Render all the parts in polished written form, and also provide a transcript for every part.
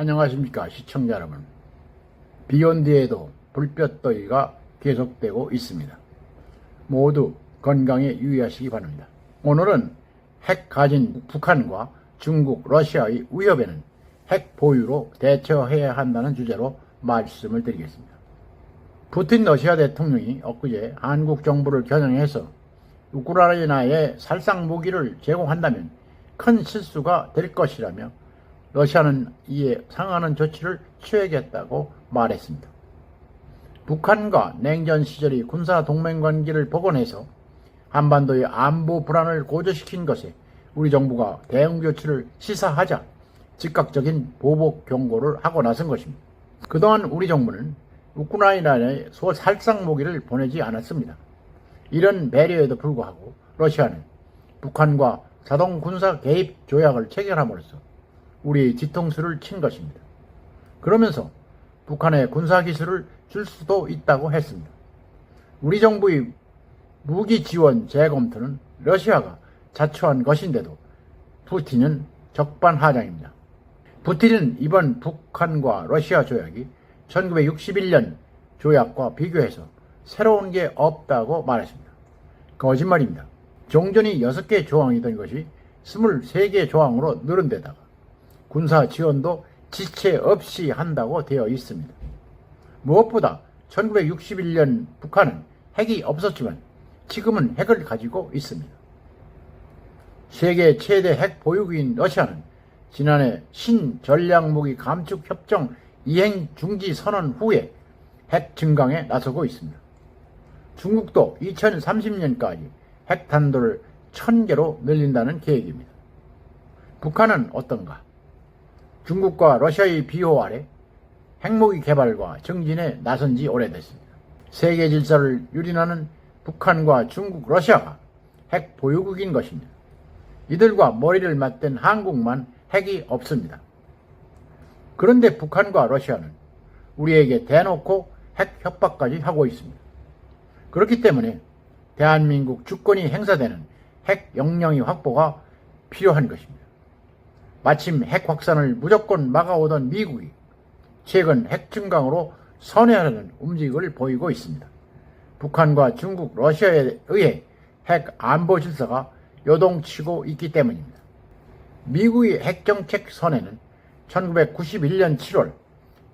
안녕하십니까 시청자 여러분. 비온 뒤에도 불볕더위가 계속되고 있습니다. 모두 건강에 유의하시기 바랍니다. 오늘은 핵 가진 북한과 중국, 러시아의 위협에는 핵 보유로 대처해야 한다는 주제로 말씀을 드리겠습니다. 푸틴 러시아 대통령이 엊그제 한국 정부를 겨냥해서 우크라이나에 살상 무기를 제공한다면 큰 실수가 될 것이라며 러시아는 이에 상하는 조치를 취하겠다고 말했습니다. 북한과 냉전 시절의 군사 동맹 관계를 복원해서 한반도의 안보 불안을 고조시킨 것에 우리 정부가 대응 조치를 시사하자 즉각적인 보복 경고를 하고 나선 것입니다. 그동안 우리 정부는 우크라이나에 살상 무기를 보내지 않았습니다. 이런 배려에도 불구하고 러시아는 북한과 자동 군사 개입 조약을 체결함으로써 우리의 뒤통수를 친 것입니다. 그러면서 북한에 군사기술을 줄 수도 있다고 했습니다. 우리 정부의 무기 지원 재검토는 러시아가 자초한 것인데도 푸틴은 적반하장입니다. 푸틴은 이번 북한과 러시아 조약이 1961년 조약과 비교해서 새로운 게 없다고 말했습니다. 거짓말입니다. 종전이 6개 조항이던 것이 23개 조항으로 늘은 데다가 군사 지원도 지체 없이 한다고 되어 있습니다. 무엇보다 1961년 북한은 핵이 없었지만 지금은 핵을 가지고 있습니다. 세계 최대 핵 보유국인 러시아는 지난해 신전략무기 감축협정 이행 중지 선언 후에 핵 증강에 나서고 있습니다. 중국도 2030년까지 핵탄두를 1000개로 늘린다는 계획입니다. 북한은 어떤가? 중국과 러시아의 비호 아래 핵무기 개발과 정진에 나선 지 오래됐습니다. 세계 질서를 유린하는 북한과 중국, 러시아가 핵 보유국인 것입니다. 이들과 머리를 맞댄 한국만 핵이 없습니다. 그런데 북한과 러시아는 우리에게 대놓고 핵 협박까지 하고 있습니다. 그렇기 때문에 대한민국 주권이 행사되는 핵 역량의 확보가 필요한 것입니다. 마침 핵 확산을 무조건 막아오던 미국이 최근 핵 증강으로 선회하려는 움직임을 보이고 있습니다. 북한과 중국, 러시아에 의해 핵 안보 질서가 요동치고 있기 때문입니다. 미국의 핵정책 선회는 1991년 7월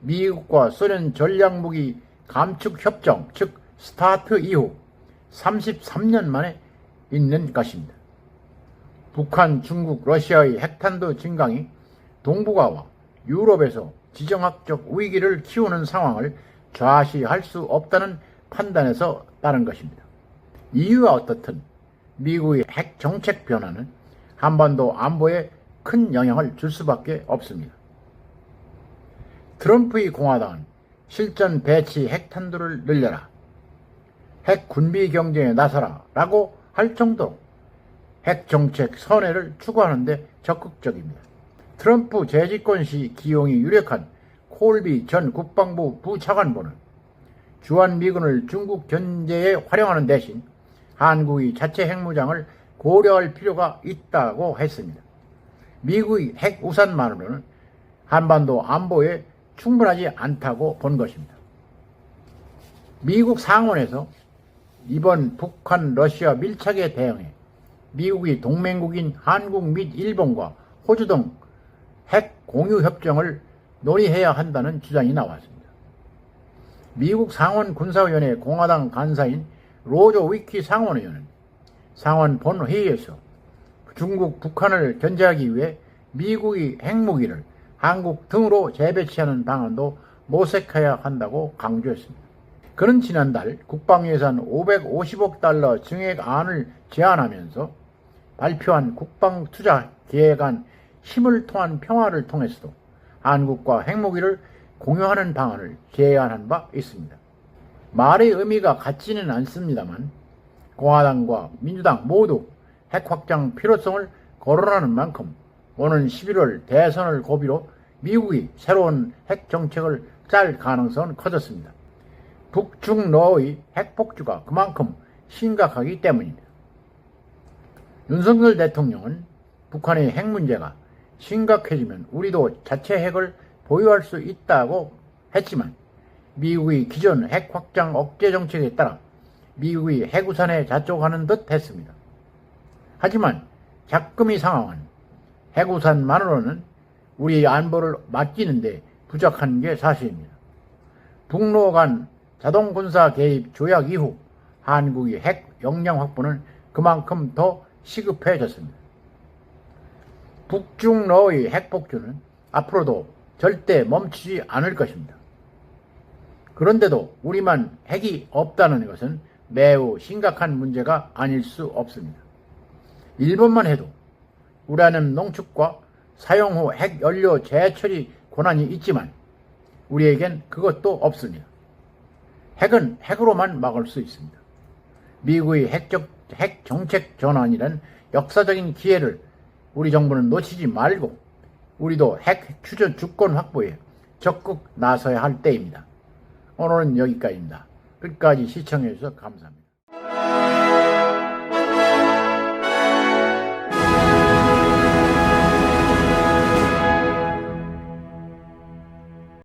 미국과 소련 전략무기 감축협정 즉 스타트 이후 33년 만에 있는 것입니다. 북한, 중국, 러시아의 핵탄두 증강이 동북아와 유럽에서 지정학적 위기를 키우는 상황을 좌시할 수 없다는 판단에서 따른 것입니다. 이유가 어떻든 미국의 핵 정책 변화는 한반도 안보에 큰 영향을 줄 수밖에 없습니다. 트럼프의 공화당은 실전 배치 핵탄두를 늘려라, 핵 군비 경쟁에 나서라 라고 할 정도로 핵정책 선회를 추구하는데 적극적입니다. 트럼프 재집권 시 기용이 유력한 콜비 전 국방부 부차관보는 주한미군을 중국 견제에 활용하는 대신 한국의 자체 핵무장을 고려할 필요가 있다고 했습니다. 미국의 핵 우산만으로는 한반도 안보에 충분하지 않다고 본 것입니다. 미국 상원에서 이번 북한, 러시아 밀착에 대응해 미국이 동맹국인 한국 및 일본과 호주 등 핵 공유 협정을 논의해야 한다는 주장이 나왔습니다. 미국 상원 군사위원회 공화당 간사인 로저 위키 상원의원은 상원 본회의에서 중국, 북한을 견제하기 위해 미국의 핵무기를 한국 등으로 재배치하는 방안도 모색해야 한다고 강조했습니다. 그는 지난달 국방예산 550억 달러 증액안을 제안하면서 발표한 국방투자 계획안 힘을 통한 평화를 통해서도 한국과 핵무기를 공유하는 방안을 제안한 바 있습니다. 말의 의미가 같지는 않습니다만 공화당과 민주당 모두 핵 확장 필요성을 거론하는 만큼 오는 11월 대선을 고비로 미국이 새로운 핵 정책을 짤 가능성은 커졌습니다. 북중러의 핵 폭주가 그만큼 심각하기 때문입니다. 윤석열 대통령은 북한의 핵 문제가 심각해지면 우리도 자체 핵을 보유할 수 있다고 했지만 미국의 기존 핵 확장 억제 정책에 따라 미국이 핵우산에 자족하는 듯 했습니다. 하지만 작금의 상황은 핵우산만으로는 우리 안보를 맡기는데 부족한 게 사실입니다. 북러 간 자동군사 개입 조약 이후 한국의 핵 역량 확보는 그만큼 더 시급해졌습니다. 북중러의 핵폭주는 앞으로도 절대 멈추지 않을 것입니다. 그런데도 우리만 핵이 없다는 것은 매우 심각한 문제가 아닐 수 없습니다. 일본만 해도 우라늄 농축과 사용 후 핵 연료 재처리 권한이 있지만 우리에겐 그것도 없습니다. 핵은 핵으로만 막을 수 있습니다. 미국의 핵 정책 전환이란 역사적인 기회를 우리 정부는 놓치지 말고 우리도 핵 추전 주권 확보에 적극 나서야 할 때입니다. 오늘은 여기까지입니다. 끝까지 시청해 주셔서 감사합니다.